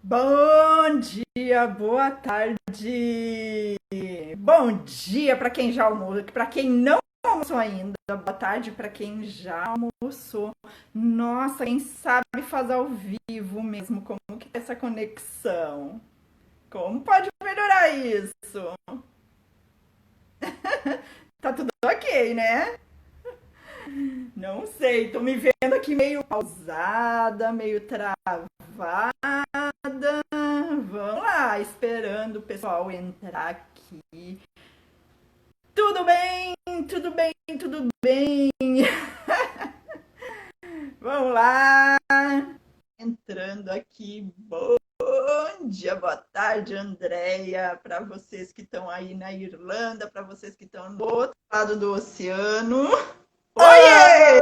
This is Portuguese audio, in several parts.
Bom dia, boa tarde. Bom dia para quem já almoçou, para quem não almoçou ainda. Boa tarde para quem já almoçou. Nossa, quem sabe faz ao vivo mesmo, como que é essa conexão? Como pode melhorar isso? Tá tudo ok, né? Não sei, tô me vendo aqui meio pausada, meio travada. Vamos lá, esperando o pessoal entrar aqui. Tudo bem, tudo bem, tudo bem. Vamos lá. Entrando aqui. Bom dia, boa tarde, Andréia. Para vocês que estão aí na Irlanda, para vocês que estão do outro lado do oceano. Oiê!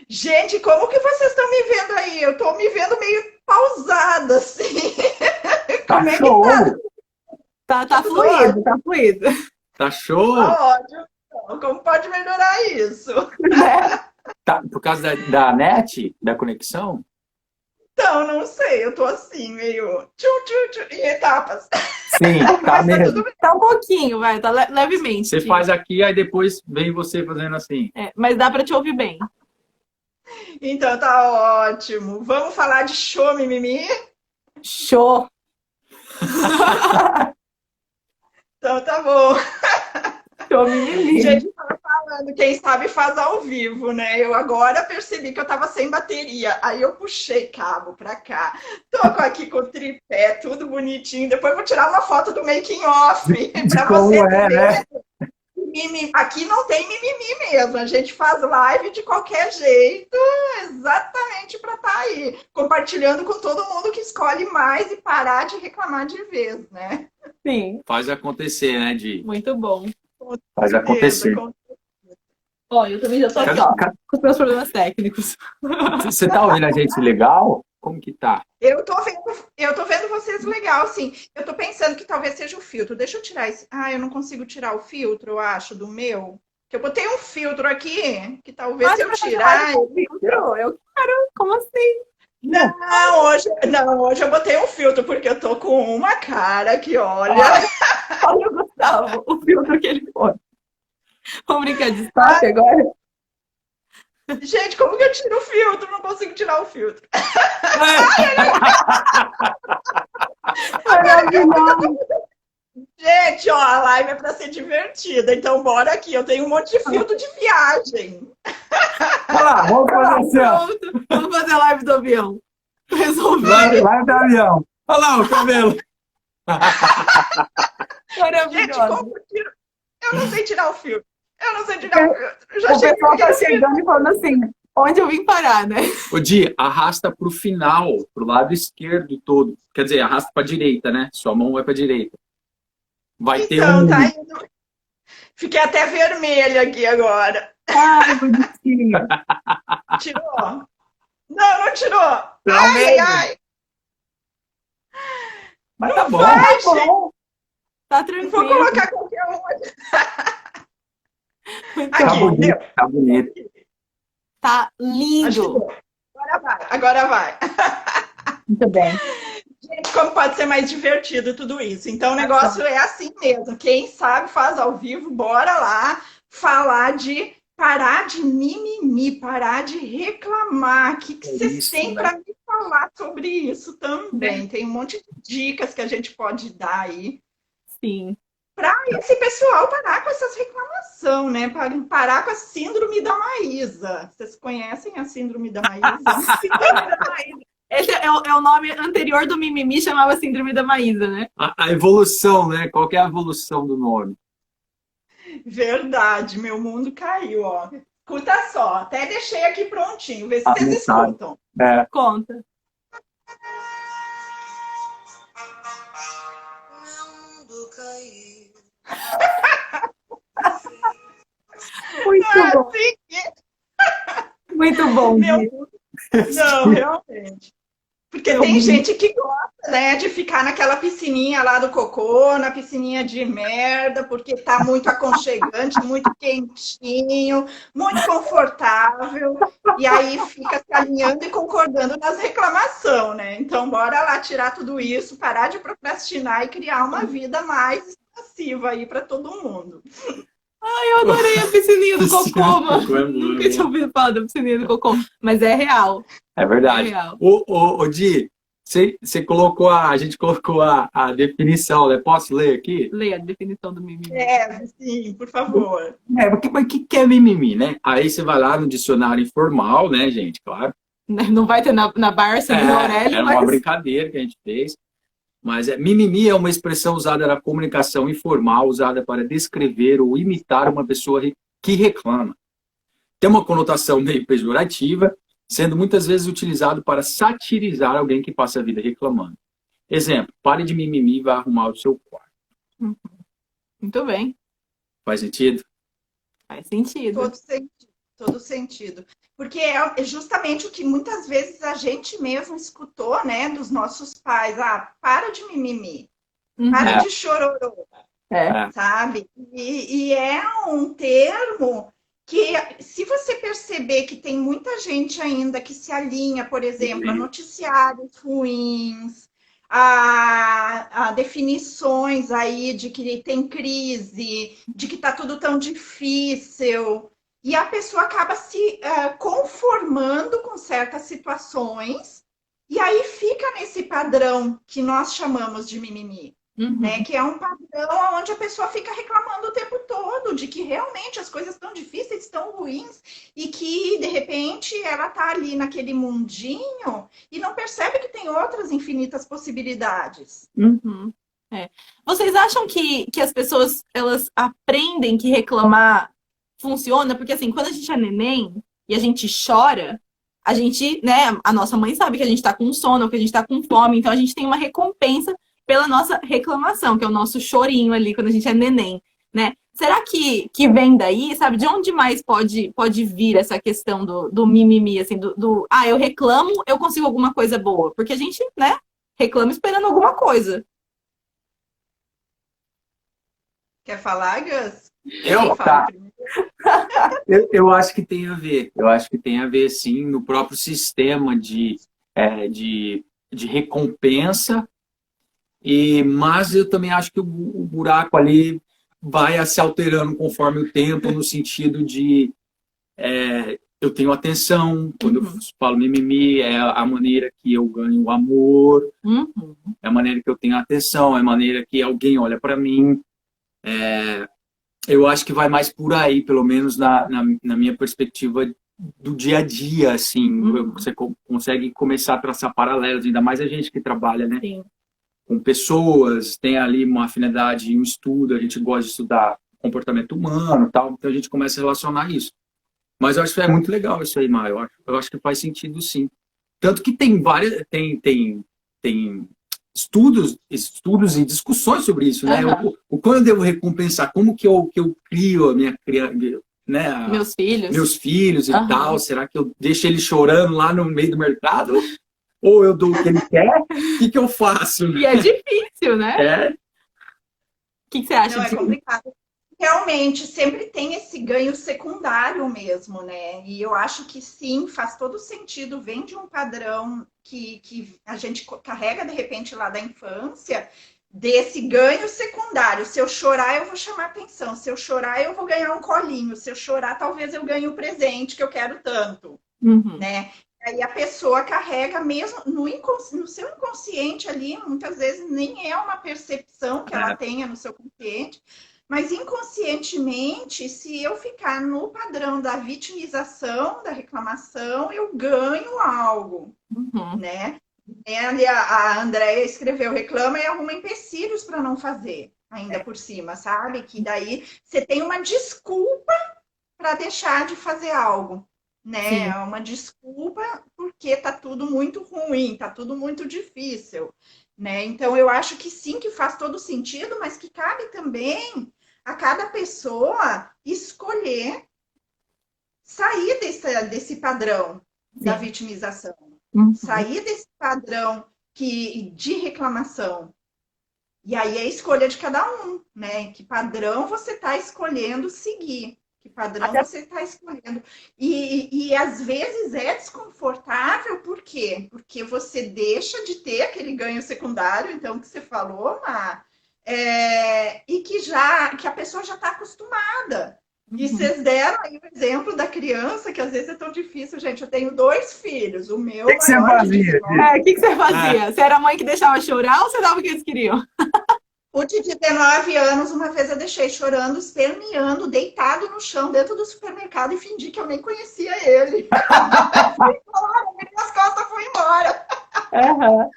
Gente, como que vocês estão me vendo aí? Eu tô me vendo meio pausada, assim. Tá Como é que show! Tá fluido, tá fluido. Tá show! tá ótimo? Então, como pode melhorar isso? Tá, por causa da net, da conexão? Então, não sei, eu tô assim, meio em etapas. Sim, tá Mas tá mesmo. tudo bem. Tá um pouquinho, vai, tá levemente. Você faz aqui, aí depois vem você fazendo assim. Mas dá pra te ouvir bem. Então tá ótimo. Vamos falar de show, mimimi? Show! Então tá bom. Show, mimimi. Gente, tava falando, quem sabe faz ao vivo, né? Eu agora percebi que eu tava sem bateria. Aí eu puxei cabo pra cá. Tô aqui com o tripé, tudo bonitinho. Depois vou tirar uma foto do making off pra Como você é, ver. né? Aqui não tem mimimi mesmo. A gente faz live de qualquer jeito, exatamente para estar aí, compartilhando com todo mundo que escolhe mais e parar de reclamar de vez, né? Sim, Faz acontecer, né, Di? muito bom. Faz acontecer. Ó, eu também já tô aqui, ó, com os meus problemas técnicos. Você tá ouvindo a gente legal? Como que tá? Eu tô vendo vocês legal, sim. Eu tô pensando que talvez seja o filtro. Deixa eu tirar esse. Ah, eu não consigo tirar o filtro, eu acho, do meu. Que eu botei um filtro aqui, que talvez se eu tirar. Eu quero, como assim? Não, hoje eu botei um filtro, porque eu tô com uma cara que, olha. Olha o Gustavo, o filtro que ele põe. Vamos brincar de stop agora? Gente, como que eu tiro o filtro? Não consigo tirar o filtro. Maravilhoso. Gente, ó, a live é para ser divertida, então bora aqui. Eu tenho um monte de filtro de viagem. Olha lá, vamos fazer assim, ó. Pronto, vamos fazer a live do avião. Resolvi. Vai do avião. Olha lá o cabelo. Gente, Maravilhoso. como eu tiro? Eu não sei tirar o filtro. Eu não sei tirar o filtro. Eu já O pessoal tá chegando e falando assim, onde eu vim parar, né? Ô, Di, arrasta pro final, pro lado esquerdo todo. Quer dizer, arrasta pra direita, né? Sua mão vai pra direita. Vai ter Então, tá indo. Fiquei até vermelha aqui agora. Ai, bonitinho. Tirou? Não tirou. Não Ai, mesmo. ai. Mas tá bom. Vai, Tá bom. Tá Vou tranquilo. colocar qualquer um. Muito Tá Aqui, bom. bonito, tá bonito. Tá Acho que lindo. deu. Agora vai. Muito bem. Gente, como pode ser mais divertido tudo isso? Então, o negócio é assim mesmo. Quem sabe faz ao vivo, bora lá falar de parar de mimimi, parar de reclamar. O que vocês isso, têm né? para me falar sobre isso também? Tem um monte de dicas que a gente pode dar aí Sim. para esse pessoal parar com essas reclamações, né? Parar com a síndrome da Maísa. Vocês conhecem a síndrome da Maísa? Esse é o nome anterior do mimimi, chamava Síndrome da Maísa, né? A evolução, né? Qual que é a evolução do nome? Verdade, meu mundo caiu, ó. Escuta só, até deixei aqui prontinho, vê se vocês mensagem. escutam. É, Conta. Mundo caiu. Muito bom. Assim, Muito bom. meu Gui. mundo... Não, realmente. Porque tem gente que gosta, né, de ficar naquela piscininha lá do cocô, na piscininha de merda, porque tá muito aconchegante, muito quentinho, muito confortável, e aí fica se alinhando e concordando nas reclamações, né? Então, bora lá tirar tudo isso, parar de procrastinar e criar uma vida mais expansiva aí para todo mundo. Eu adorei a piscininha do cocô, mano. Cocô é bom, Nunca tinha ouvido falar da piscininha do cocô. Mas é real. É verdade. É real. Ô, Di, você colocou a gente colocou a definição, né? Posso ler aqui? Leia a definição do mimimi. Sim, por favor. Mas o que é mimimi, né? Aí você vai lá no dicionário informal, né, gente? Claro. Não vai ter na Barça, no Aurélio, Era uma mas... brincadeira que a gente fez. Mas mimimi é uma expressão usada na comunicação informal, usada para descrever ou imitar uma pessoa que reclama. Tem uma conotação meio pejorativa, sendo muitas vezes utilizado para satirizar alguém que passa a vida reclamando. Exemplo, pare de mimimi e vá arrumar o seu quarto. Muito bem. Faz sentido? Faz sentido. Todo sentido. Porque é justamente o que muitas vezes a gente mesmo escutou, né, dos nossos pais. Ah, para de mimimi, para de chororô, sabe? E é um termo que, se você perceber que tem muita gente ainda que se alinha, por exemplo, a noticiários ruins, a definições aí de que tem crise, de que está tudo tão difícil, e a pessoa acaba se conformando com certas situações, e aí fica nesse padrão que nós chamamos de mimimi. Né, que é um padrão onde a pessoa fica reclamando o tempo todo de que realmente as coisas estão difíceis, estão ruins, e que, de repente, ela está ali naquele mundinho e não percebe que tem outras infinitas possibilidades. Vocês acham que as pessoas, elas aprendem que reclamar funciona? Porque, assim, quando a gente é neném e a gente chora, a gente, né, a nossa mãe sabe que a gente está com sono, que a gente está com fome, então a gente tem uma recompensa pela nossa reclamação, que é o nosso chorinho ali quando a gente é neném, né? Será que vem daí, sabe? De onde mais pode vir essa questão do mimimi, assim, eu reclamo, eu consigo alguma coisa boa? Porque a gente, né, reclama esperando alguma coisa. Quer falar, Gus? Eu acho que tem a ver. Eu acho que tem a ver, sim, no próprio sistema de recompensa. Mas eu também acho que o buraco ali vai se alterando conforme o tempo, no sentido de eu tenho atenção, quando eu falo mimimi, é a maneira que eu ganho o amor, é a maneira que eu tenho atenção, é a maneira que alguém olha para mim. Eu acho que vai mais por aí, pelo menos na minha perspectiva do dia a dia, assim. Você consegue começar a traçar paralelos, ainda mais a gente que trabalha, né? Sim. Com pessoas, tem ali uma afinidade, um estudo, a gente gosta de estudar comportamento humano e tal, então a gente começa a relacionar isso. Mas eu acho que é muito legal isso aí, Mar. Eu acho que faz sentido, sim. Tanto que tem estudos e discussões sobre isso, né? O quando eu devo recompensar, como que eu crio a minha criança, né? Meus filhos e tal. Será que eu deixo ele chorando lá no meio do mercado? Ou eu dou o que ele quer? O que eu faço? E é difícil, né? O que você acha? Não, é complicado. Realmente, sempre tem esse ganho secundário mesmo, né? E eu acho que sim, faz todo sentido, vem de um padrão que a gente carrega, de repente, lá da infância, desse ganho secundário. Se eu chorar, eu vou chamar atenção. Se eu chorar, eu vou ganhar um colinho. Se eu chorar, talvez eu ganhe o presente que eu quero tanto, né? Aí a pessoa carrega mesmo no seu inconsciente ali, muitas vezes nem é uma percepção que ela tenha no seu consciente, mas inconscientemente, se eu ficar no padrão da vitimização, da reclamação, eu ganho algo, né? A Andrea escreveu, reclama e arruma empecilhos para não fazer, ainda por cima, sabe? Que daí você tem uma desculpa para deixar de fazer algo. Né? É uma desculpa porque tá tudo muito ruim, tá tudo muito difícil, né? Então eu acho que sim, que faz todo sentido, mas que cabe também a cada pessoa escolher sair desse padrão da vitimização, Sair desse padrão de reclamação. E aí é a escolha de cada um, né? Que padrão você está escolhendo seguir. Que padrão você está escolhendo. E às vezes é desconfortável, por quê? Porque você deixa de ter aquele ganho secundário, então, que você falou, Má, e que a pessoa já está acostumada. E vocês deram aí o exemplo da criança, que às vezes é tão difícil, gente. Eu tenho 2 filhos, o meu... O que você fazia? O que você fazia? Você era a mãe que deixava chorar ou você dava o que eles queriam? O de 19 anos, uma vez eu deixei chorando, esperneando, deitado no chão, dentro do supermercado, e fingi que eu nem conhecia ele. Fui embora, minhas costas fui embora. Uhum.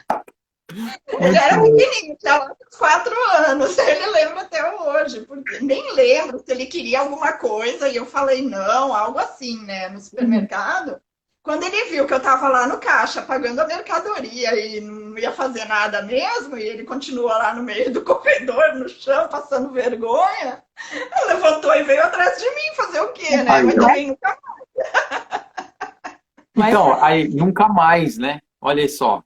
Ele era pequenininho, tinha 4 anos, ele lembra até hoje, porque nem lembro se ele queria alguma coisa, e eu falei não, algo assim, né, no supermercado. Quando ele viu que eu estava lá no caixa, pagando a mercadoria e não ia fazer nada mesmo, e ele continua lá no meio do corredor, no chão, passando vergonha, ele levantou e veio atrás de mim fazer o quê, né? Mas também nunca mais. Então, aí nunca mais, né? Olha só.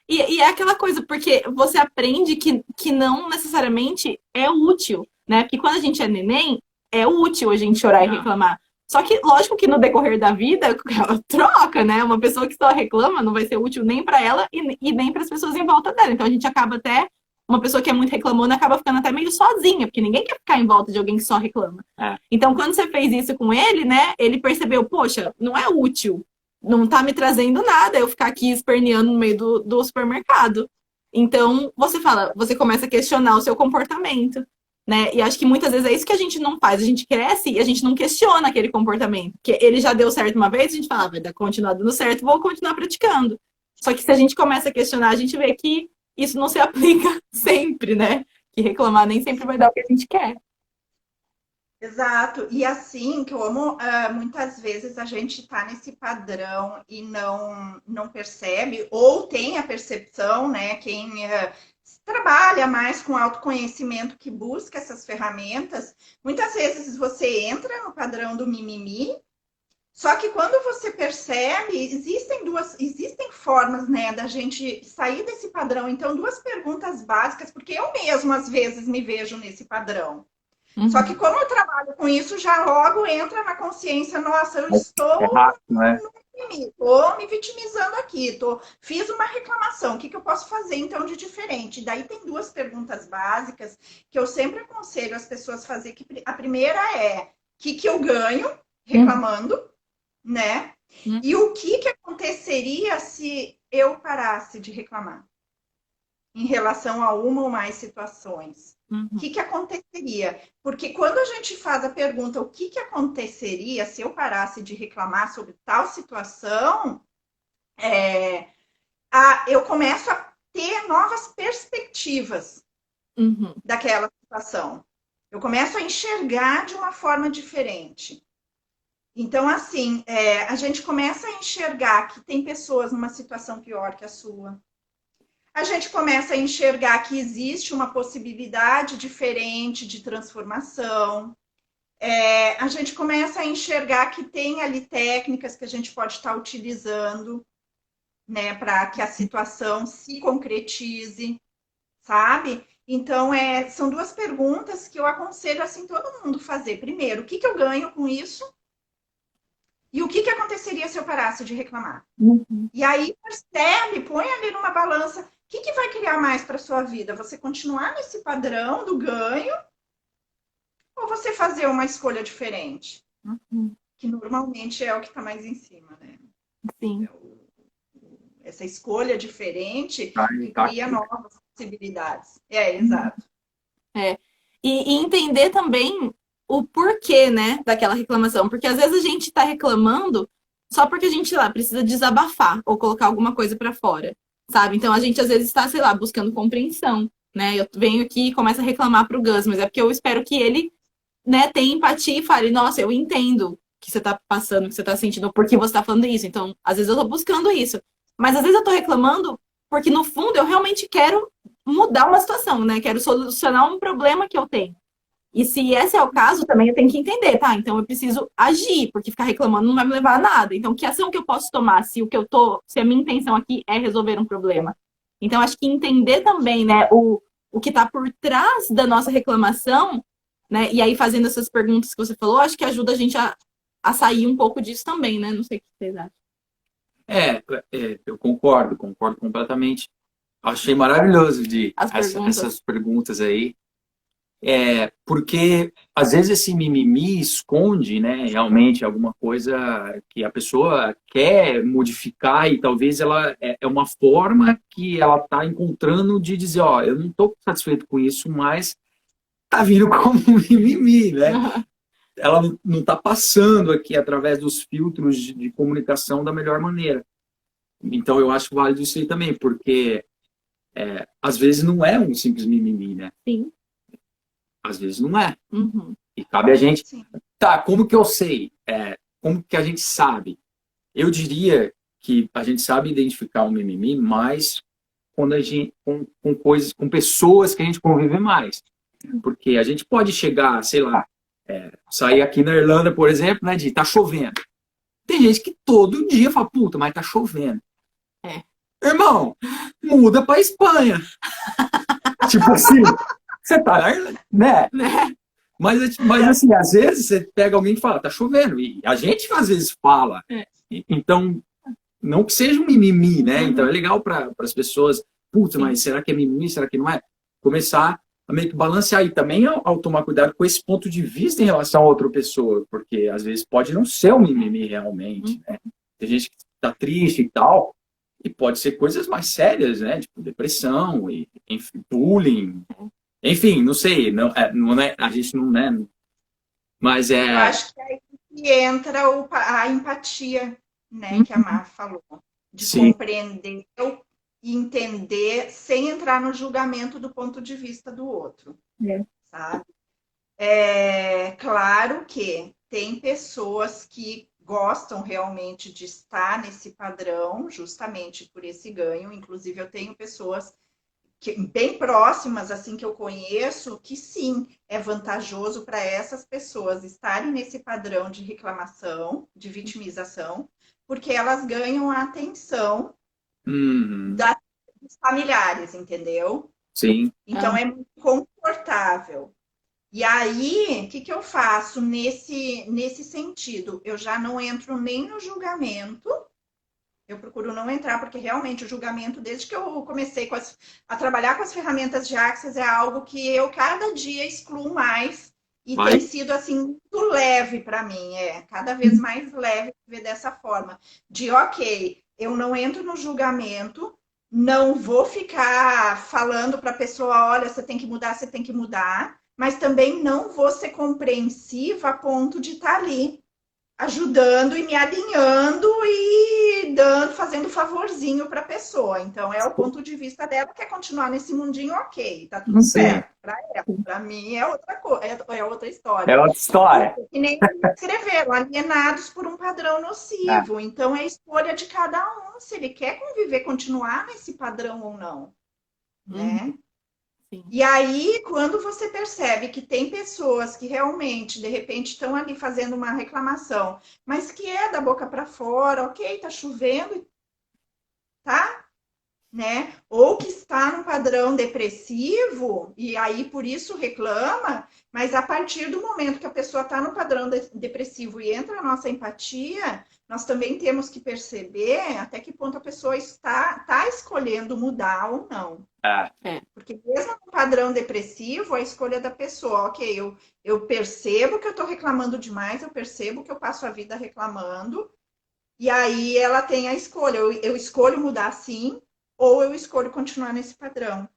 E é aquela coisa, porque você aprende que não necessariamente é útil, né? Porque quando a gente é neném, é útil a gente chorar e reclamar. Só que, lógico que no decorrer da vida, ela troca, né? Uma pessoa que só reclama não vai ser útil nem para ela e nem para as pessoas em volta dela. Então, a gente acaba até... Uma pessoa que é muito reclamona acaba ficando até meio sozinha, porque ninguém quer ficar em volta de alguém que só reclama. Então, quando você fez isso com ele, né? Ele percebeu, poxa, não é útil. Não tá me trazendo nada eu ficar aqui esperneando no meio do supermercado. Então, você começa a questionar o seu comportamento, né? E acho que muitas vezes é isso que a gente não faz. A gente cresce e a gente não questiona aquele comportamento. Porque ele já deu certo uma vez, a gente fala, vai continuar dando certo, vou continuar praticando. Só que se a gente começa a questionar, a gente vê que isso não se aplica sempre, né? Que reclamar nem sempre vai dar o que a gente quer. Exato. E assim, como muitas vezes a gente está nesse padrão e não percebe, ou tem a percepção, né? Quem trabalha mais com autoconhecimento, que busca essas ferramentas, muitas vezes você entra no padrão do mimimi, só que quando você percebe, existem formas, né, da gente sair desse padrão. Então, 2 perguntas básicas, porque eu mesma, às vezes, me vejo nesse padrão. Só que como eu trabalho com isso, já logo entra na consciência, nossa, eu estou me vitimizando aqui, fiz uma reclamação, o que eu posso fazer então de diferente? Daí tem 2 perguntas básicas que eu sempre aconselho as pessoas fazer, que a primeira é, o que eu ganho reclamando, né? E o que aconteceria se eu parasse de reclamar em relação a uma ou mais situações? O que aconteceria? Porque quando a gente faz a pergunta, o que aconteceria se eu parasse de reclamar sobre tal situação, eu começo a ter novas perspectivas daquela situação. Eu começo a enxergar de uma forma diferente. Então, assim, a gente começa a enxergar que tem pessoas numa situação pior que a sua. A gente começa a enxergar que existe uma possibilidade diferente de transformação. A gente começa a enxergar que tem ali técnicas que a gente pode estar utilizando, né, para que a situação se concretize, sabe? Então, são 2 perguntas que eu aconselho assim todo mundo fazer. Primeiro, o que eu ganho com isso? E o que aconteceria se eu parasse de reclamar? E aí percebe, põe ali numa balança, o que vai criar mais para sua vida? Você continuar nesse padrão do ganho ou você fazer uma escolha diferente? Que normalmente é o que está mais em cima, né? Sim. Essa escolha diferente que cria novas possibilidades. Exato. E entender também o porquê, né, daquela reclamação. Porque às vezes a gente tá reclamando só porque a gente, sei lá, precisa desabafar ou colocar alguma coisa para fora, sabe? Então a gente às vezes está, sei lá, buscando compreensão, né? Eu venho aqui e começo a reclamar pro Gus, mas é porque eu espero que ele, né, tenha empatia e fale, nossa, eu entendo o que você tá passando, o que você tá sentindo, por que você tá falando isso. Então, às vezes eu tô buscando isso. Mas às vezes eu tô reclamando porque, no fundo, eu realmente quero mudar uma situação, né? Quero solucionar um problema que eu tenho. E se esse é o caso, também eu tenho que entender, tá? Então eu preciso agir, porque ficar reclamando não vai me levar a nada. Então, que ação que eu posso tomar se a minha intenção aqui é resolver um problema? Então, acho que entender também, né, o que está por trás da nossa reclamação, né? E aí, fazendo essas perguntas que você falou, acho que ajuda a gente a sair um pouco disso também, né? Não sei o que vocês acham. Eu concordo completamente. Achei maravilhoso essas perguntas aí. Porque às vezes esse mimimi esconde, né, realmente alguma coisa que a pessoa quer modificar e talvez ela é uma forma que ela está encontrando de dizer, ó, eu não estou satisfeito com isso, mas tá vindo como um mimimi, né? Ela não está passando aqui através dos filtros de comunicação da melhor maneira. Então eu acho válido isso aí também, porque às vezes não é um simples mimimi, né? Sim. Às vezes não é. Uhum. E cabe a gente... Sim. Tá, como que eu sei? Como que a gente sabe? Eu diria que a gente sabe identificar um mimimi mais quando a gente, com coisas, com pessoas que a gente convive mais. Porque a gente pode chegar, sei lá, sair aqui na Irlanda, por exemplo, né, de tá chovendo. Tem gente que todo dia fala, puta, mas tá chovendo. Irmão, muda pra Espanha. Tipo assim... Você tá, né? Mas assim, às vezes você pega alguém e fala, tá chovendo. E a gente às vezes fala. Então, não que seja um mimimi, né? Então é legal para as pessoas, putz, mas será que é mimimi? Será que não é? Começar a meio que balancear. E também ao tomar cuidado com esse ponto de vista em relação a outra pessoa. Porque às vezes pode não ser um mimimi realmente, né? Tem gente que tá triste e tal. E pode ser coisas mais sérias, né? Tipo depressão, e, enfim, bullying. Enfim, não sei, não é, a gente não é, mas Eu acho que é aí que entra a empatia, né, que a Mar falou, de Sim. compreender e entender sem entrar no julgamento do ponto de vista do outro, sabe? É claro que tem pessoas que gostam realmente de estar nesse padrão, justamente por esse ganho. Inclusive, eu tenho pessoas bem próximas, assim, que eu conheço, que sim, é vantajoso para essas pessoas estarem nesse padrão de reclamação, de vitimização, porque elas ganham a atenção dos familiares, entendeu? Sim. Então, é muito confortável. E aí, o que eu faço nesse sentido? Eu já não entro nem no julgamento. Eu procuro não entrar, porque realmente o julgamento, desde que eu comecei a trabalhar com as ferramentas de Access, é algo que eu cada dia excluo mais. E tem sido, assim, muito leve para mim. Cada vez mais leve ver dessa forma. De, ok, eu não entro no julgamento, não vou ficar falando para a pessoa, olha, você tem que mudar. Mas também não vou ser compreensiva a ponto de estar ali ajudando e me alinhando e fazendo favorzinho para a pessoa. Então, é o ponto de vista dela, quer continuar nesse mundinho, ok, tá tudo certo. Para ela, para mim é outra coisa, é outra história. É outra história. E nem escreveram, alienados por um padrão nocivo. Então, é a escolha de cada um, se ele quer conviver, continuar nesse padrão ou não. Né? Sim. E aí, quando você percebe que tem pessoas que realmente, de repente, estão ali fazendo uma reclamação, mas que é da boca para fora, ok, tá chovendo, tá? Né? Ou que está num padrão depressivo, e aí por isso reclama, mas a partir do momento que a pessoa está no padrão depressivo e entra a nossa empatia, nós também temos que perceber até que ponto a pessoa está escolhendo mudar ou não. Porque mesmo no padrão depressivo, a escolha da pessoa, ok, eu percebo que eu estou reclamando demais, eu percebo que eu passo a vida reclamando, e aí ela tem a escolha, eu escolho mudar sim, ou eu escolho continuar nesse padrão.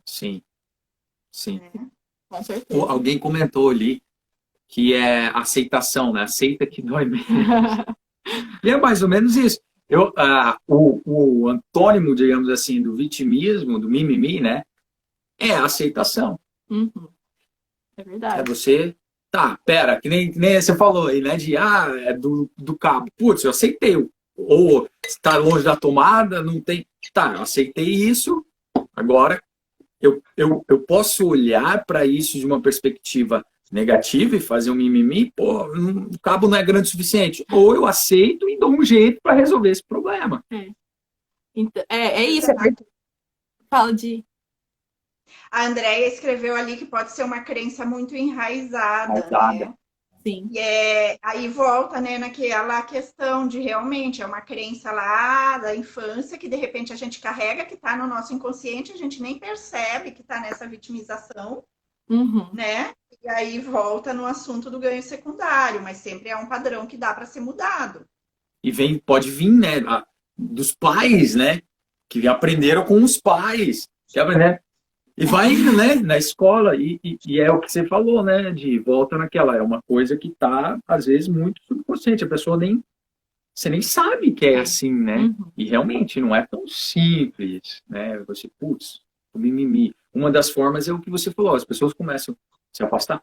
Sim. Sim. Com certeza. Alguém comentou ali que é aceitação, né? Aceita que dói menos. E é mais ou menos isso. O antônimo, digamos assim, do vitimismo, do mimimi, né? É a aceitação. É verdade. É você... Tá, pera, que nem você falou aí, né? Do cabo. Putz, eu aceitei. Ou está longe da tomada, não tem... Tá, eu aceitei isso, agora eu posso olhar para isso de uma perspectiva negativa e fazer um mimimi, pô, o cabo não é grande o suficiente. Ou eu aceito e dou um jeito para resolver esse problema. Então, é isso. Fala de... A Andrea escreveu ali que pode ser uma crença muito enraizada, né? Sim. E aí volta, né, naquela questão de realmente é uma crença lá da infância que de repente a gente carrega, que está no nosso inconsciente, a gente nem percebe que está nessa vitimização, né? E aí volta no assunto do ganho secundário, mas sempre é um padrão que dá para ser mudado. E pode vir, né, dos pais, né, que aprenderam com os pais, que aprenderam. E vai indo, né, na escola, e é o que você falou, né, de volta naquela, é uma coisa que tá, às vezes, muito subconsciente, a pessoa você nem sabe que é assim, né, e realmente não é tão simples, né, você, putz, o mimimi. Uma das formas é o que você falou, as pessoas começam a se afastar,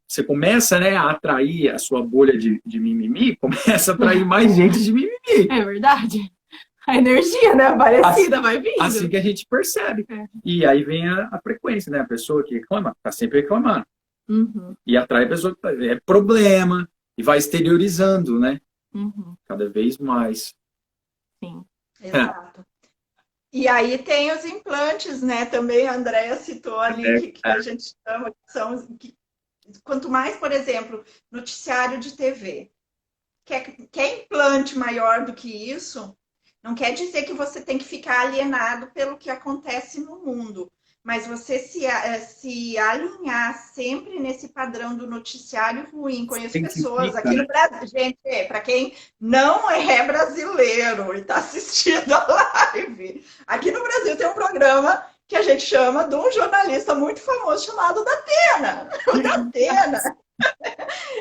você começa, né, a atrair a sua bolha de mimimi, começa a atrair mais gente de mimimi. É verdade. A energia, né, parecida, vai vindo. Assim que a gente percebe. E aí vem a frequência, né? A pessoa que reclama, tá sempre reclamando. E atrai a pessoa que é problema, e vai exteriorizando, né? Cada vez mais. Sim. Exato. E aí tem os implantes, né? Também a Andrea citou ali, que a gente chama, quanto mais, por exemplo, noticiário de TV. Quer implante maior do que isso? Não quer dizer que você tem que ficar alienado pelo que acontece no mundo, mas você se alinhar sempre nesse padrão do noticiário ruim. Conheço pessoas aqui no Brasil, gente, para quem não é brasileiro e está assistindo a live, aqui no Brasil tem um programa que a gente chama de um jornalista muito famoso chamado Datena. O Datena.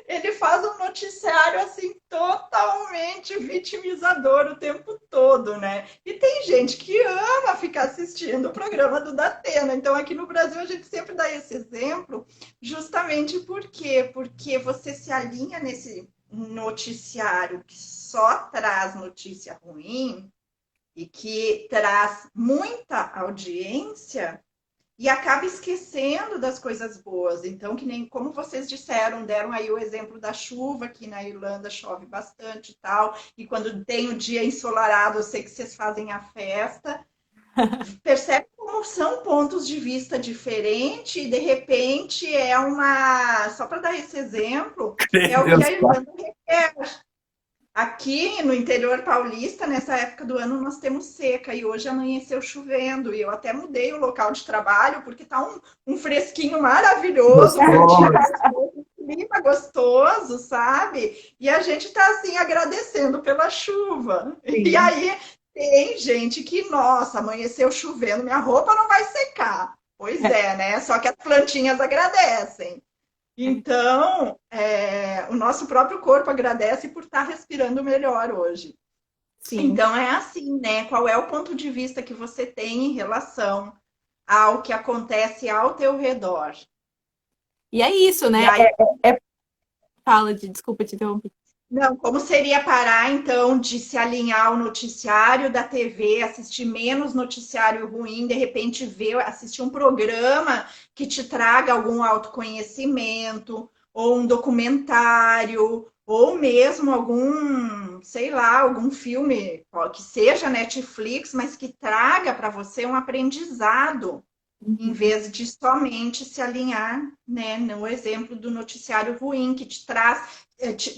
Ele faz um noticiário assim totalmente vitimizador o tempo todo, né? E tem gente que ama ficar assistindo o programa do Datena. Então aqui no Brasil a gente sempre dá esse exemplo, justamente por quê? Porque você se alinha nesse noticiário que só traz notícia ruim e que traz muita audiência e acaba esquecendo das coisas boas. Então, que nem como vocês deram aí o exemplo da chuva, que na Irlanda chove bastante e tal, e quando tem o dia ensolarado, eu sei que vocês fazem a festa. Percebe como são pontos de vista diferentes e, de repente, só para dar esse exemplo, é o que a Irlanda requer. Aqui no interior paulista, nessa época do ano, nós temos seca e hoje amanheceu chovendo. E eu até mudei o local de trabalho porque está um fresquinho maravilhoso, um clima gostoso, sabe? E a gente está assim agradecendo pela chuva. Sim. E aí tem gente que, nossa, amanheceu chovendo, minha roupa não vai secar. Pois é, né? Só que as plantinhas agradecem. Então, o nosso próprio corpo agradece por estar respirando melhor hoje. Sim. Então, é assim, né? Qual é o ponto de vista que você tem em relação ao que acontece ao teu redor? E é isso, né? Fala, desculpa te interromper. Não, como seria parar, então, de se alinhar ao noticiário da TV, assistir menos noticiário ruim, de repente assistir um programa que te traga algum autoconhecimento, ou um documentário, ou mesmo algum, sei lá, algum filme que seja Netflix, mas que traga para você um aprendizado, em vez de somente se alinhar, né, no exemplo do noticiário ruim, que te traz,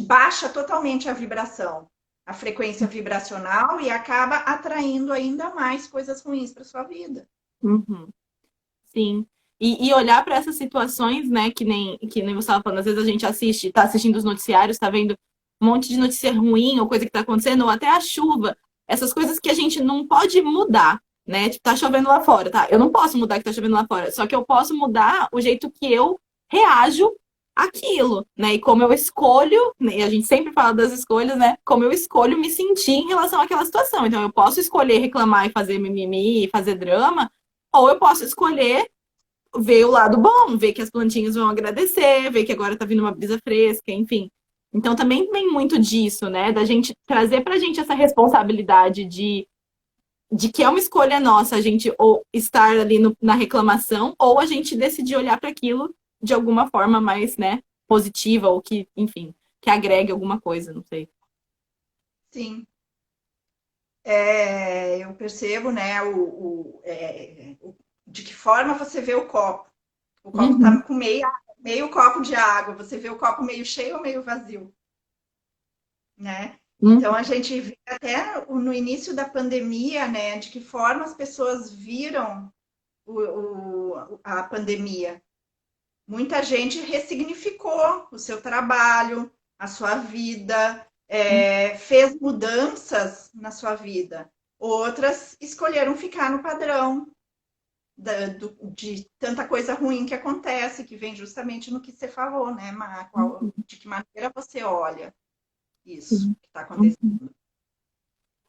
baixa totalmente a vibração, a frequência vibracional e acaba atraindo ainda mais coisas ruins para sua vida. Sim. E olhar para essas situações, né, que nem você estava falando, às vezes a gente tá assistindo os noticiários, tá vendo um monte de notícia ruim ou coisa que tá acontecendo, ou até a chuva, essas coisas que a gente não pode mudar. Né? Tipo, tá chovendo lá fora, tá? Eu não posso mudar que tá chovendo lá fora, só que eu posso mudar o jeito que eu reajo àquilo, né? E como eu escolho, né? E a gente sempre fala das escolhas, né? Como eu escolho me sentir em relação àquela situação. Então, eu posso escolher reclamar e fazer mimimi e fazer drama, ou eu posso escolher ver o lado bom, ver que as plantinhas vão agradecer, ver que agora tá vindo uma brisa fresca, enfim. Então, também vem muito disso, né? Da gente trazer pra gente essa responsabilidade de de que é uma escolha nossa a gente ou estar ali na reclamação, ou a gente decidir olhar para aquilo de alguma forma mais, né, positiva, ou que, enfim, que agregue alguma coisa, não sei. Sim. Eu percebo, né, de que forma você vê o copo. O copo está com meio copo de água. Você vê o copo meio cheio ou meio vazio, né? Então, a gente vê até no início da pandemia, né, de que forma as pessoas viram a pandemia. Muita gente ressignificou o seu trabalho, a sua vida, fez mudanças na sua vida. Outras escolheram ficar no padrão de tanta coisa ruim que acontece, que vem justamente no que você falou, né, Mar? De que maneira você olha isso que está acontecendo.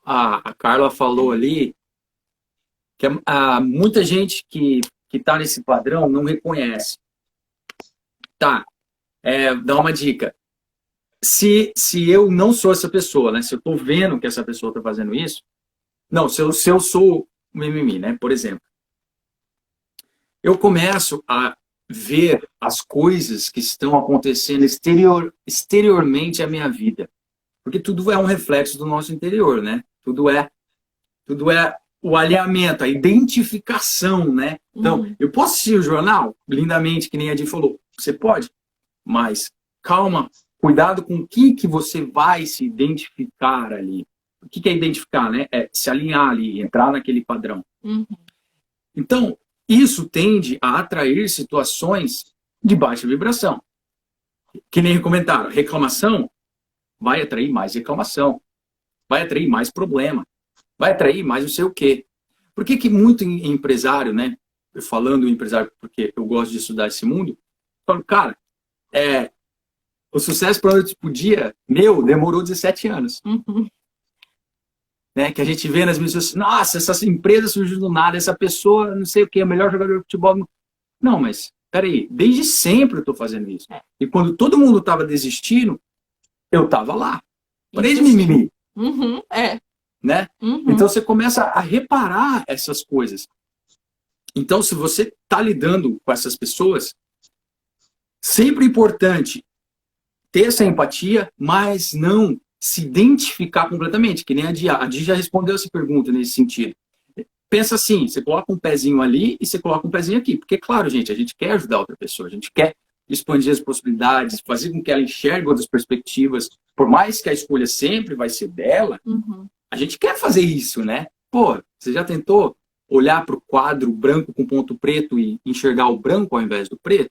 A Carla falou ali que muita gente que está nesse padrão não reconhece. Tá, dá uma dica. Se eu não sou essa pessoa, né? Se eu estou vendo que essa pessoa está fazendo isso, não, se eu sou mimimi, né? Por exemplo, eu começo a ver as coisas que estão acontecendo exteriormente à minha vida. Porque tudo é um reflexo do nosso interior, né? Tudo é o alinhamento, a identificação, né? Então, eu posso assistir o jornal, lindamente, que nem a Adi falou. Você pode, mas calma, cuidado com o que você vai se identificar ali. O que é identificar, né? É se alinhar ali, entrar naquele padrão. Então, isso tende a atrair situações de baixa vibração. Que nem comentaram, reclamação vai atrair mais reclamação, vai atrair mais problema, vai atrair mais não sei o quê. Por que muito empresário, né? Falando empresário porque eu gosto de estudar esse mundo, falo, cara, o sucesso para noite pro dia, demorou 17 anos. Né? Que a gente vê nas mídias sociais, nossa, essa empresa surgiu do nada, essa pessoa, não sei o que, é o melhor jogador de futebol. Não, mas, peraí, desde sempre eu estou fazendo isso. E quando todo mundo estava desistindo, eu estava lá. Parei de mimimi. Né? Então você começa a reparar essas coisas. Então, se você está lidando com essas pessoas, sempre é importante ter essa empatia, mas não se identificar completamente, que nem a Di já respondeu essa pergunta nesse sentido. Pensa assim, você coloca um pezinho ali e você coloca um pezinho aqui, porque, claro, gente, a gente quer ajudar outra pessoa, a gente quer expandir as possibilidades, fazer com que ela enxergue outras perspectivas, por mais que a escolha sempre vai ser dela, a gente quer fazer isso, né? Pô, você já tentou olhar para o quadro branco com ponto preto e enxergar o branco ao invés do preto?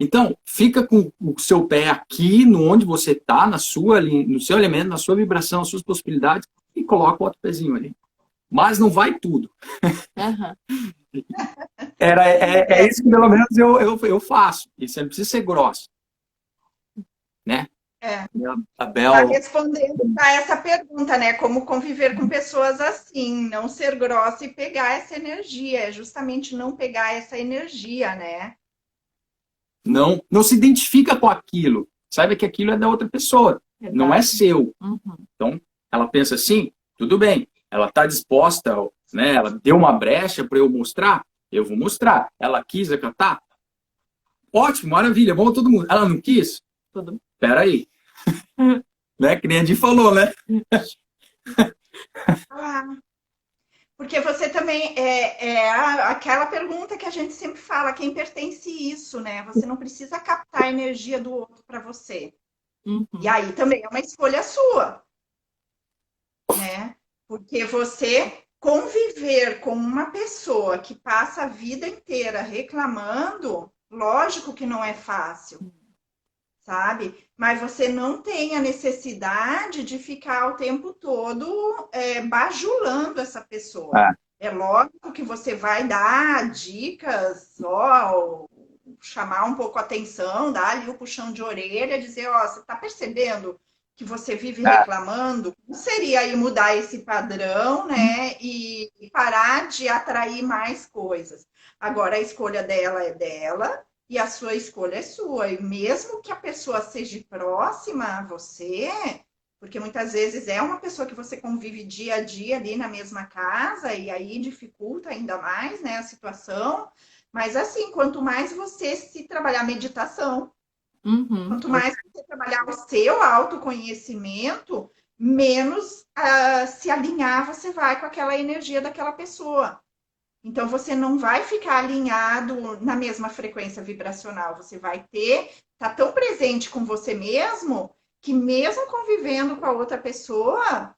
Então, fica com o seu pé aqui, no onde você está, no seu elemento, na sua vibração, nas suas possibilidades, e coloca o outro pezinho ali. Mas não vai tudo. É isso que pelo menos eu faço. E você não precisa ser grosso. Né? A Bel está respondendo a essa pergunta, né? Como conviver com pessoas assim, não ser grossa e pegar essa energia. É justamente não pegar essa energia, né? Não se identifica com aquilo. Saiba que aquilo é da outra pessoa. Verdade. Não é seu. Então, ela pensa assim, tudo bem. Ela está disposta, né? Ela deu uma brecha para eu mostrar, eu vou mostrar. Ela quis acatar? Ótimo, maravilha, vamos todo mundo. Ela não quis? Espera aí. Né? Que nem a Di falou, né? Porque você também aquela pergunta que a gente sempre fala, quem pertence isso, né? Você não precisa captar a energia do outro para você. E aí também é uma escolha sua, né? Porque você conviver com uma pessoa que passa a vida inteira reclamando, lógico que não é fácil, sabe? Mas você não tem a necessidade de ficar o tempo todo bajulando essa pessoa. É lógico que você vai dar dicas, chamar um pouco a atenção, dar ali o puxão de orelha, dizer, você está percebendo que você vive reclamando? Como seria aí mudar esse padrão, né? E parar de atrair mais coisas. Agora, a escolha dela é dela, e a sua escolha é sua. E mesmo que a pessoa seja próxima a você, Porque muitas vezes é uma pessoa que você convive dia a dia ali na mesma casa, e aí dificulta ainda mais, né, a situação. Mas assim, quanto mais você se trabalhar meditação, Uhum. quanto mais você trabalhar o seu autoconhecimento, menos se alinhar você vai com aquela energia daquela pessoa. Então você não vai ficar alinhado na mesma frequência vibracional, você vai tá tão presente com você mesmo que mesmo convivendo com a outra pessoa,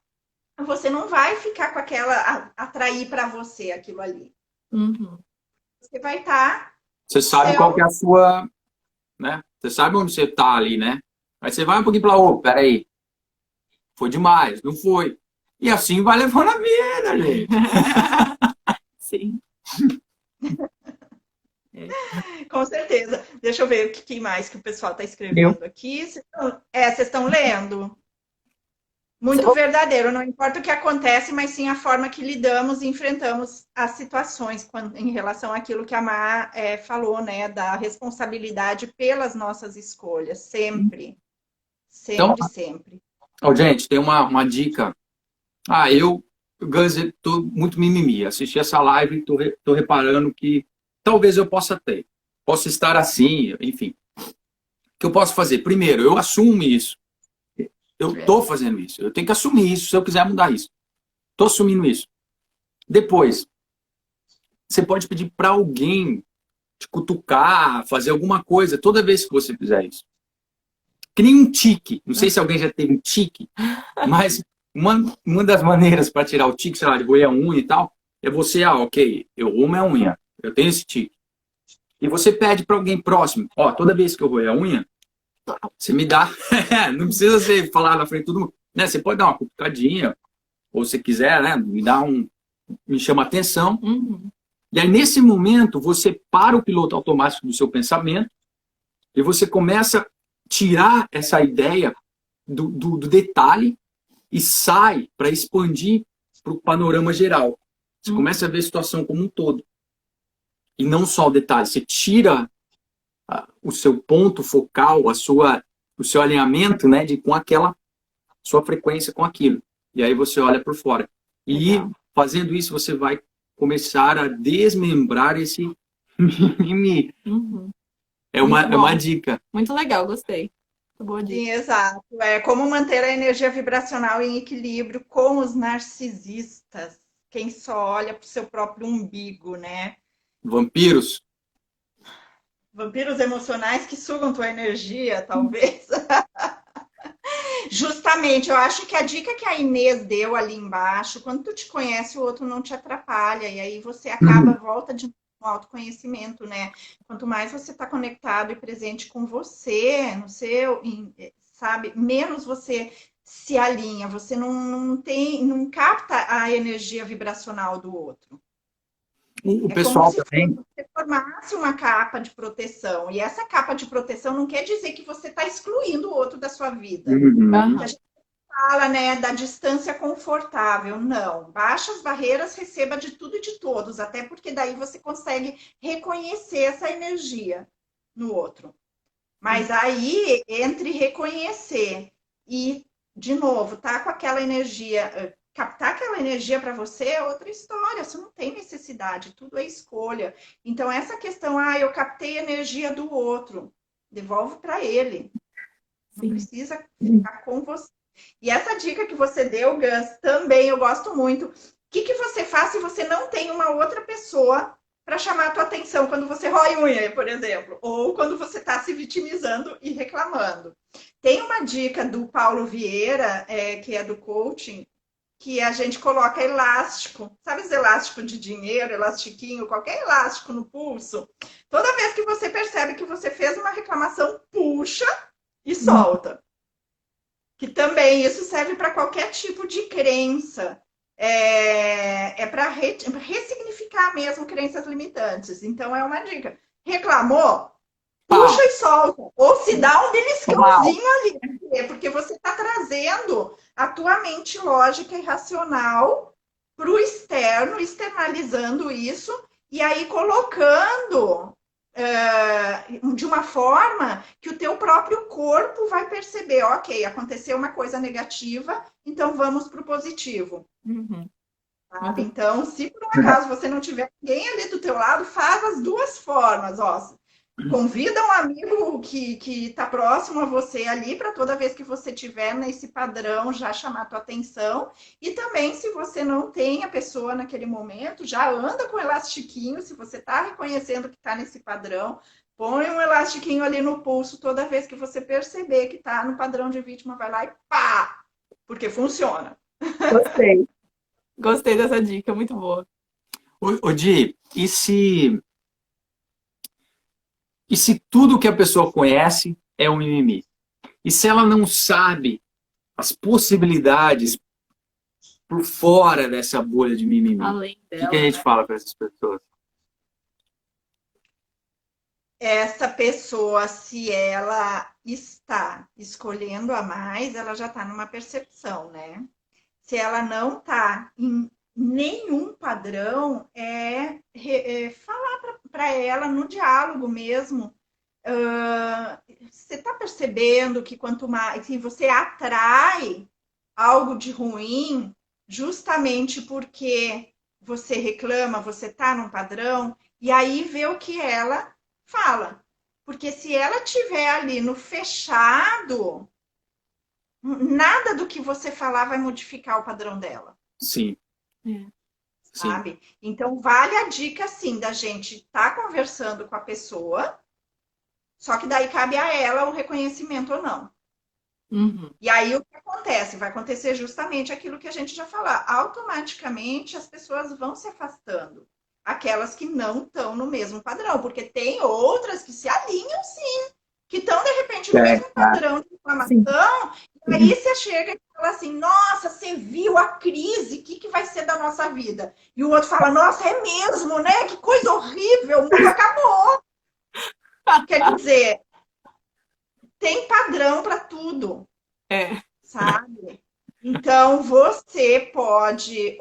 você não vai ficar com aquela atrair para você aquilo ali. Uhum. Você vai estar Você sabe qual que é a sua, né? Você sabe onde você tá ali, né? Aí você vai um pouquinho para ô, peraí, foi demais, não foi. E assim vai levando a vida, gente. Sim. com certeza. Deixa eu ver o que mais que o pessoal está escrevendo aqui. Vocês estão lendo? Muito verdadeiro, não importa o que acontece, mas sim a forma que lidamos e enfrentamos as situações em relação àquilo que a Má falou, né? Da responsabilidade pelas nossas escolhas, sempre. Sempre, Então, sempre. gente, tem uma dica. Eu tô muito mimimi. Assisti essa live e tô reparando que talvez eu possa estar assim, enfim. O que eu posso fazer? Primeiro, eu assumo isso. Eu estou fazendo isso. Eu tenho que assumir isso se eu quiser mudar isso. Estou assumindo isso. Depois, você pode pedir para alguém te cutucar, fazer alguma coisa toda vez que você fizer isso. Que nem um tique. Não sei se alguém já teve um tique, mas uma das maneiras para tirar o tique, sei lá, de roer a unha e tal, é você, ok, eu rumo a unha, eu tenho esse tique. E você pede para alguém próximo, toda vez que eu roer a unha, você me dá, não precisa você falar na frente de todo mundo, né? Você pode dar uma cutucadinha, ou se quiser, né? Me chama a atenção. Uhum. E aí, nesse momento, você para o piloto automático do seu pensamento e você começa a tirar essa ideia do detalhe e sai para expandir para o panorama geral. Você começa a ver a situação como um todo. E não só o detalhe. Você tira o seu ponto focal, o seu alinhamento, né, com aquela sua frequência com aquilo. E aí você olha por fora. E fazendo isso, você vai começar a desmembrar esse mimimi. Uhum. É uma dica. Muito legal, gostei. Muito boa dica. Sim, exato. É como manter a energia vibracional em equilíbrio com os narcisistas. Quem só olha para o seu próprio umbigo, né? Vampiros. Vampiros emocionais que sugam tua energia, talvez. Justamente, eu acho que a dica que a Inês deu ali embaixo, quando tu te conhece, o outro não te atrapalha, e aí você acaba, volta de um autoconhecimento, né? Quanto mais você está conectado e presente com você, no seu, sabe, menos você se alinha, você não capta a energia vibracional do outro. O pessoal também. Como se você formasse uma capa de proteção. E essa capa de proteção não quer dizer que você está excluindo o outro da sua vida. A gente fala, né, da distância confortável. Não. Baixa as barreiras, receba de tudo e de todos. Até porque daí você consegue reconhecer essa energia no outro. Mas aí, entre reconhecer e, de novo, tá com aquela energia... Captar aquela energia para você é outra história, você não tem necessidade, tudo é escolha. Então, essa questão, eu captei a energia do outro, devolve para ele. Não precisa ficar com você. E essa dica que você deu, Gus, também eu gosto muito. O que você faz se você não tem uma outra pessoa para chamar a tua atenção quando você rói unha, por exemplo? Ou quando você está se vitimizando e reclamando. Tem uma dica do Paulo Vieira, que é do coaching, que a gente coloca elástico, sabe esse elástico de dinheiro, elastiquinho, qualquer elástico no pulso? Toda vez que você percebe que você fez uma reclamação, puxa e solta. Que também isso serve para qualquer tipo de crença. É para ressignificar mesmo crenças limitantes. Então é uma dica. Reclamou? Puxa e solta. Ou se dá um beliscãozinho ali. Porque você está trazendo a tua mente lógica e racional para o externo, externalizando isso, e aí colocando de uma forma que o teu próprio corpo vai perceber, ok, aconteceu uma coisa negativa, então vamos para o positivo. Uhum. Sabe? Então, se por um acaso você não tiver ninguém ali do teu lado, faz as duas formas, ó. Convida um amigo que está próximo a você ali para toda vez que você tiver nesse padrão já chamar a tua atenção. E também, se você não tem a pessoa naquele momento, já anda com elastiquinho. Se você está reconhecendo que está nesse padrão, põe um elastiquinho ali no pulso toda vez que você perceber que está no padrão de vítima, vai lá e pá! Porque funciona. Gostei. Gostei dessa dica, muito boa. Ô, Di, e se tudo que a pessoa conhece é um mimimi? E se ela não sabe as possibilidades por fora dessa bolha de mimimi? Além O dela, que a gente né? fala para essas pessoas? Essa pessoa, se ela está escolhendo a mais, ela já está numa percepção, né? Se ela não está em nenhum padrão, falar para ela no diálogo mesmo. Você está percebendo que quanto mais que você atrai algo de ruim, justamente porque você reclama, você está num padrão, e aí vê o que ela fala. Porque se ela tiver ali no fechado, nada do que você falar vai modificar o padrão dela, Sim, É. sim. sabe? Então, vale a dica, assim, da gente estar conversando com a pessoa, só que daí cabe a ela o reconhecimento ou não. Uhum. E aí o que acontece? Vai acontecer justamente aquilo que a gente já falou. Automaticamente as pessoas vão se afastando. Aquelas que não estão no mesmo padrão, porque tem outras que se alinham sim, que estão de repente no É, mesmo tá. padrão de Sim. inflamação, e aí você chega e fala assim: nossa, você viu a crise, o que vai ser da nossa vida? E o outro fala: nossa, é mesmo, né? Que coisa horrível, o mundo acabou. Quer dizer, tem padrão para tudo. É. Sabe? Então, você pode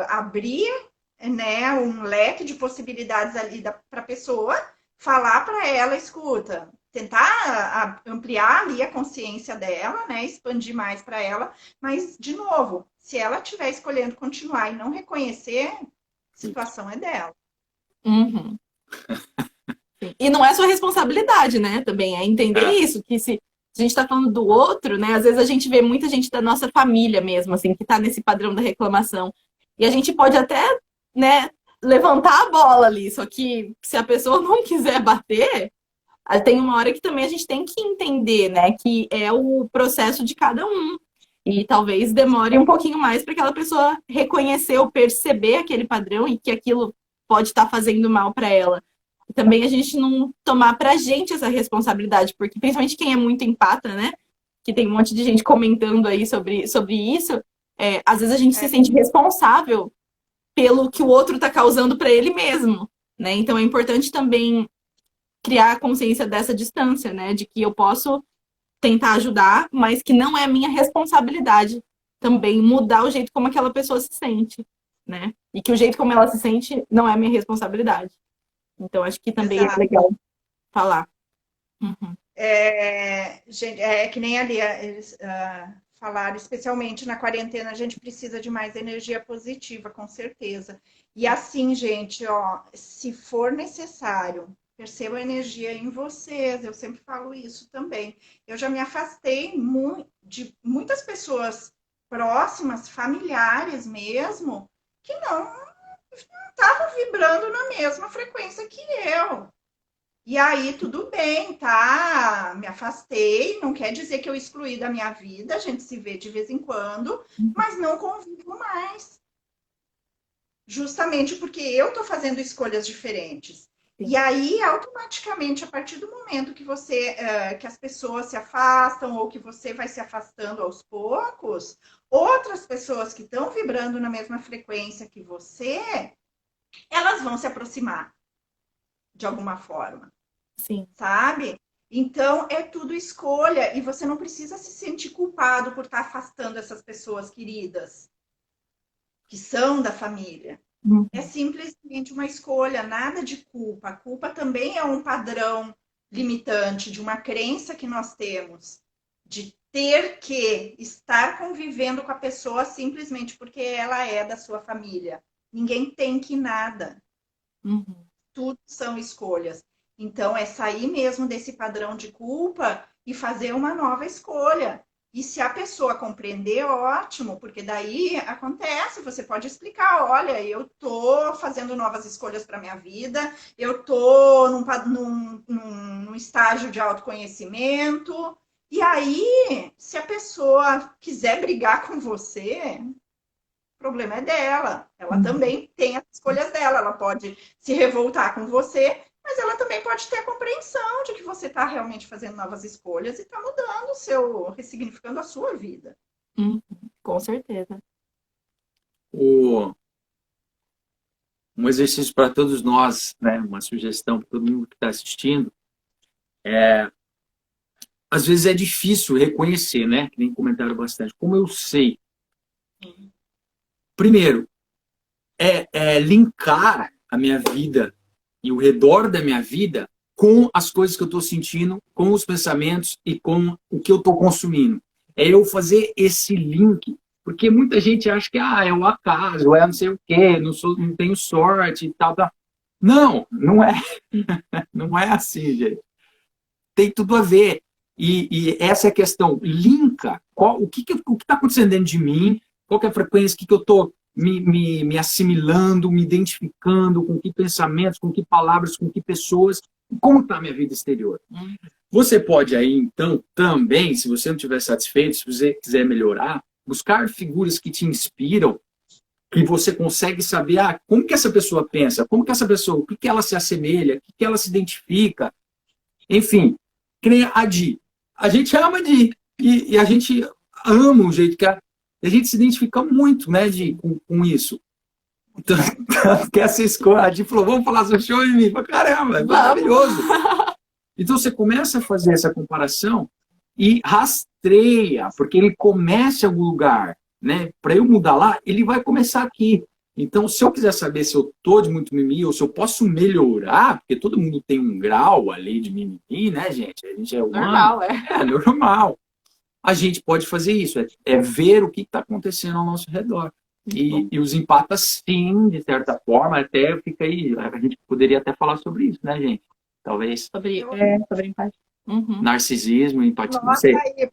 abrir, né, um leque de possibilidades ali para a pessoa, falar para ela, escuta, tentar ampliar ali a consciência dela, né, expandir mais para ela, mas, de novo, se ela estiver escolhendo continuar e não reconhecer, a situação é dela. Uhum. Sim. E não é sua responsabilidade, né? Também é entender É, isso, que se a gente está falando do outro, né? Às vezes a gente vê muita gente da nossa família mesmo, assim, que está nesse padrão da reclamação. E a gente pode até, né, levantar a bola ali, só que se a pessoa não quiser bater, tem uma hora que também a gente tem que entender, né, que é o processo de cada um. E talvez demore um pouquinho mais para aquela pessoa reconhecer ou perceber aquele padrão e que aquilo pode estar fazendo mal para ela. E também a gente não tomar pra gente essa responsabilidade, porque principalmente quem é muito empata, né? Que tem um monte de gente comentando aí sobre isso, às vezes a gente se É, sente responsável pelo que o outro está causando para ele mesmo, né? Então é importante também criar a consciência dessa distância, né? De que eu posso tentar ajudar, mas que não é minha responsabilidade também mudar o jeito como aquela pessoa se sente, né? E que o jeito como ela se sente não é minha responsabilidade. Então, acho que também é exato. legal falar. Uhum. Gente, que nem ali eles falaram, especialmente na quarentena, a gente precisa de mais energia positiva, com certeza. E assim, gente, ó, se for necessário, perceba a energia em vocês. Eu sempre falo isso também. Eu já me afastei de muitas pessoas próximas, familiares mesmo, que não estavam vibrando na mesma frequência que eu. E aí, tudo bem, tá? Me afastei, não quer dizer que eu excluí da minha vida, a gente se vê de vez em quando, mas não convivo mais. Justamente porque eu tô fazendo escolhas diferentes. E Sim. aí, automaticamente, a partir do momento que que as pessoas se afastam ou que você vai se afastando aos poucos, outras pessoas que estão vibrando na mesma frequência que você, elas vão se aproximar de alguma forma. Sim. Sabe? Então é tudo escolha e você não precisa se sentir culpado por estar afastando essas pessoas queridas que são da família. É simplesmente uma escolha, nada de culpa. A culpa também é um padrão limitante de uma crença que nós temos de ter que estar convivendo com a pessoa simplesmente porque ela é da sua família. Ninguém tem que nada. Uhum. Tudo são escolhas. Então, é sair mesmo desse padrão de culpa e fazer uma nova escolha. E se a pessoa compreender, ótimo, porque daí acontece, você pode explicar, olha, eu tô fazendo novas escolhas para minha vida, eu tô num estágio de autoconhecimento, e aí, se a pessoa quiser brigar com você, o problema é dela. Ela também tem as escolhas dela, ela pode se revoltar com você, mas ela também pode ter a compreensão de que você está realmente fazendo novas escolhas e está mudando o seu, ressignificando a sua vida. Com certeza. Um exercício para todos nós, né? Uma sugestão para todo mundo que está assistindo. Às vezes é difícil reconhecer, né? Que nem comentaram bastante. Como eu sei? Primeiro, linkar a minha vida e o redor da minha vida com as coisas que eu estou sentindo, com os pensamentos e com o que eu estou consumindo. É eu fazer esse link, porque muita gente acha que é o acaso, é não sei o quê, não tenho sorte e tal, tal. Não, não é. Não é assim, gente. Tem tudo a ver. E essa é a questão. Linka. O que está acontecendo dentro de mim? Qual que é a frequência? O que eu estou me assimilando, me identificando, com que pensamentos, com que palavras, com que pessoas, como está a minha vida exterior. Você pode aí, então, também, se você não estiver satisfeito, se você quiser melhorar, buscar figuras que te inspiram, que você consegue saber como que essa pessoa pensa, como que essa pessoa, o que ela se assemelha, o que ela se identifica. Enfim, que nem a Di. A gente ama a Di. E a gente ama o jeito que a gente se identifica muito, né, com isso. Então, que essa escola, a Di falou, vamos falar sobre show em mim. Caramba, é maravilhoso. Então, você começa a fazer essa comparação e rastreia, porque ele começa em algum lugar, né? Para eu mudar lá, ele vai começar aqui. Então, se eu quiser saber se eu tô de muito mimimi ou se eu posso melhorar, porque todo mundo tem um grau ali de mimimi, né, gente? A gente é humano. Normal, É normal. A gente pode fazer isso, ver o que está acontecendo ao nosso redor. E os empatas, sim, de certa forma, até fica aí. A gente poderia até falar sobre isso, né, gente? Talvez. Sobre empatia. Narcisismo, empatia, não Nossa, sei. aí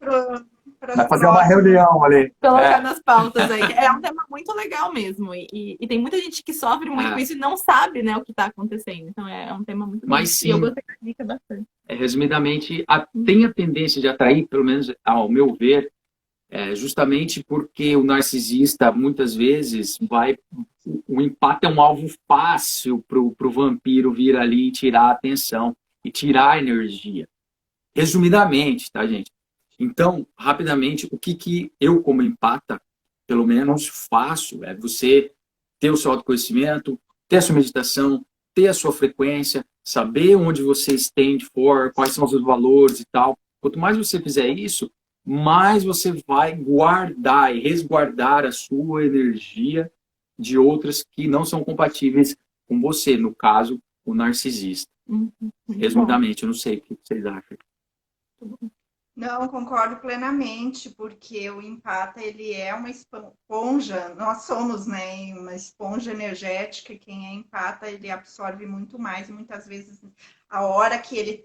Vai fazer uma reunião ali. Colocar nas pautas aí. É um tema muito legal mesmo. E tem muita gente que sofre muito com isso e não sabe, né, o que está acontecendo. Então é um tema muito Mas bonito. sim, E eu gostei da dica bastante. resumidamente, tem a tendência de atrair, pelo menos ao meu ver, justamente porque o narcisista, muitas vezes, o empate é um alvo fácil para o vampiro vir ali e tirar a atenção e tirar a energia. Resumidamente, tá, gente? Então, rapidamente, o que eu, como empata, pelo menos faço, é você ter o seu autoconhecimento, ter a sua meditação, ter a sua frequência, saber onde você stand for, quais são os seus valores e tal. Quanto mais você fizer isso, mais você vai guardar e resguardar a sua energia de outras que não são compatíveis com você, no caso, o narcisista. Resumidamente, eu não sei o que vocês acham. Não, concordo plenamente, porque o empata, ele é uma esponja, nós somos, né, uma esponja energética, e quem é empata, ele absorve muito mais, e muitas vezes, a hora que ele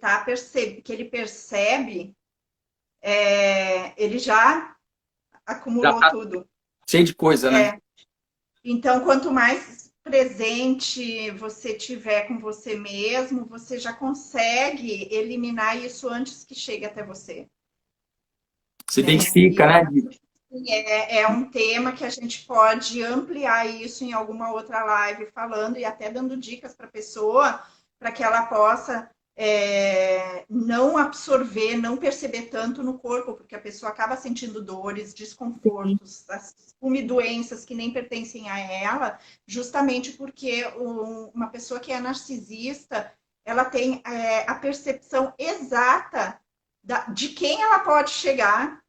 que ele percebe, ele já acumulou tudo. Cheio de coisa, né? Então, quanto mais presente você tiver com você mesmo, você já consegue eliminar isso antes que chegue até você. Se identifica, né? É um tema que a gente pode ampliar isso em alguma outra live falando e até dando dicas para a pessoa para que ela possa não absorver, não perceber tanto no corpo, porque a pessoa acaba sentindo dores, desconfortos, doenças que nem pertencem a ela, justamente porque uma pessoa que é narcisista, ela tem a percepção exata de quem ela pode chegar,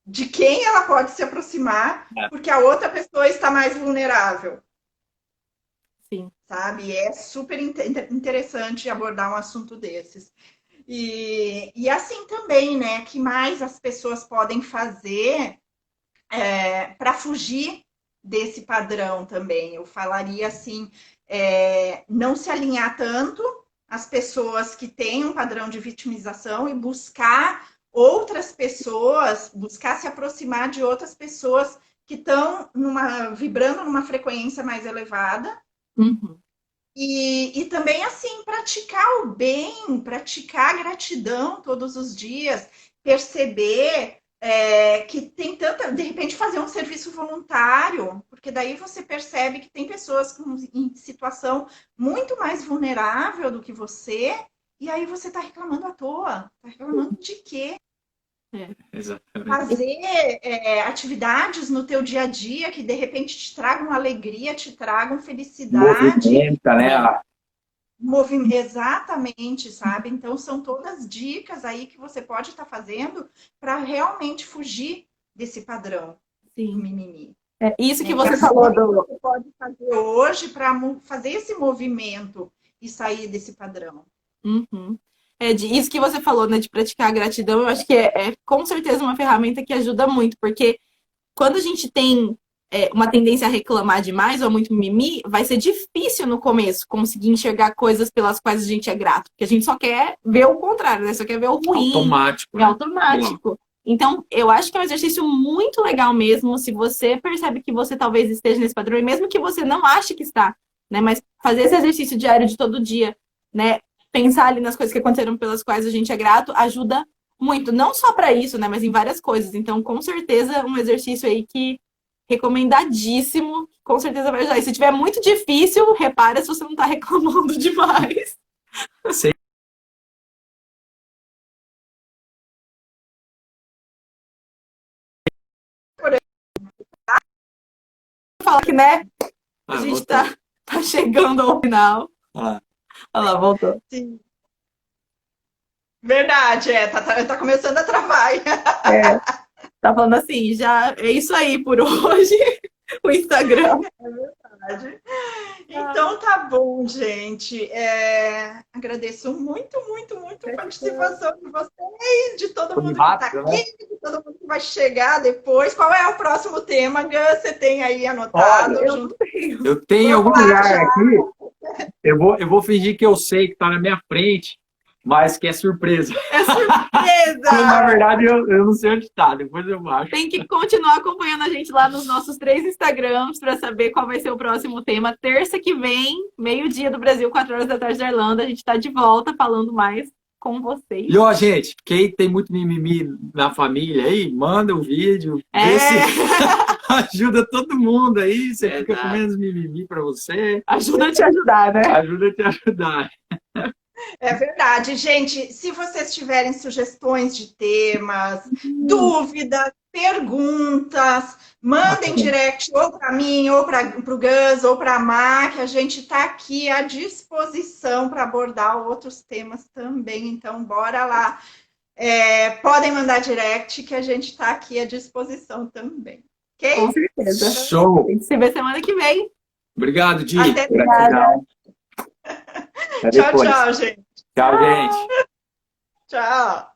de quem ela pode se aproximar, porque a outra pessoa está mais vulnerável. Sim. sabe? É super interessante abordar um assunto desses. E assim também, né? Que mais as pessoas podem fazer para fugir desse padrão também? Eu falaria assim, não se alinhar tanto às pessoas que têm um padrão de vitimização e buscar outras pessoas, buscar se aproximar de outras pessoas que estão vibrando numa frequência mais elevada. Uhum. E também, assim, praticar o bem, praticar a gratidão todos os dias, perceber que tem tanta. De repente, fazer um serviço voluntário, porque daí você percebe que tem pessoas em situação muito mais vulnerável do que você, e aí você está reclamando à toa. Está reclamando de quê? Exatamente. Fazer atividades no teu dia a dia que de repente te tragam alegria, te tragam felicidade. Movimenta, né? Exatamente, sabe? Então são todas dicas aí que você pode estar fazendo para realmente fugir desse padrão do Sim. mimimi. Isso que você falou do... Você pode fazer hoje para fazer esse movimento e sair desse padrão. Uhum. Isso que você falou, né, de praticar a gratidão, eu acho que é com certeza uma ferramenta que ajuda muito, porque quando a gente tem uma tendência a reclamar demais ou muito mimimi, vai ser difícil no começo conseguir enxergar coisas pelas quais a gente é grato, porque a gente só quer ver o contrário, né? Só quer ver o ruim. Automático. É automático. Então, eu acho que é um exercício muito legal mesmo, se você percebe que você talvez esteja nesse padrão, e mesmo que você não ache que está, né? Mas fazer esse exercício diário de todo dia, né? Pensar ali nas coisas que aconteceram pelas quais a gente é grato, ajuda muito. Não só para isso, né? Mas em várias coisas. Então, com certeza, um exercício aí que recomendadíssimo, com certeza vai ajudar. E se tiver muito difícil, repara se você não está reclamando demais. Sim. Fala que, né? A gente tá chegando ao final. Olha lá, voltou. Sim. Verdade, tá começando a travar. Tá falando assim, já é isso aí por hoje, o Instagram. É verdade. Então tá bom, gente. Agradeço muito a participação de vocês, de todo mundo que tá aqui, de todo mundo que vai chegar depois. Qual é o próximo tema, Gus? Você tem aí anotado? Olha, eu tenho em algum lugar aqui. Eu vou fingir que eu sei que tá na minha frente, mas que é surpresa. É surpresa! Na verdade, eu não sei onde tá, depois eu acho. Tem que continuar acompanhando a gente lá nos nossos 3 Instagrams para saber qual vai ser o próximo tema. Terça que vem, meio-dia do Brasil, 4 horas da tarde da Irlanda. A gente tá de volta falando mais com vocês. E ó, gente, quem tem muito mimimi na família aí, manda um vídeo. Ajuda todo mundo aí. Você fica com menos mimimi para você. Ajuda a te ajudar, né? Ajuda a te ajudar. É verdade, gente. Se vocês tiverem sugestões de temas, dúvidas, perguntas, mandem direct ou para mim, ou para o Gus, ou para a Má, que a gente está aqui à disposição para abordar outros temas também. Então, bora lá. Podem mandar direct, que a gente está aqui à disposição também. Ok? Com certeza. Show! A gente se vê semana que vem. Obrigado, Di. Até Gratidão. Tchau, tchau, gente. Tchau, gente. Tchau.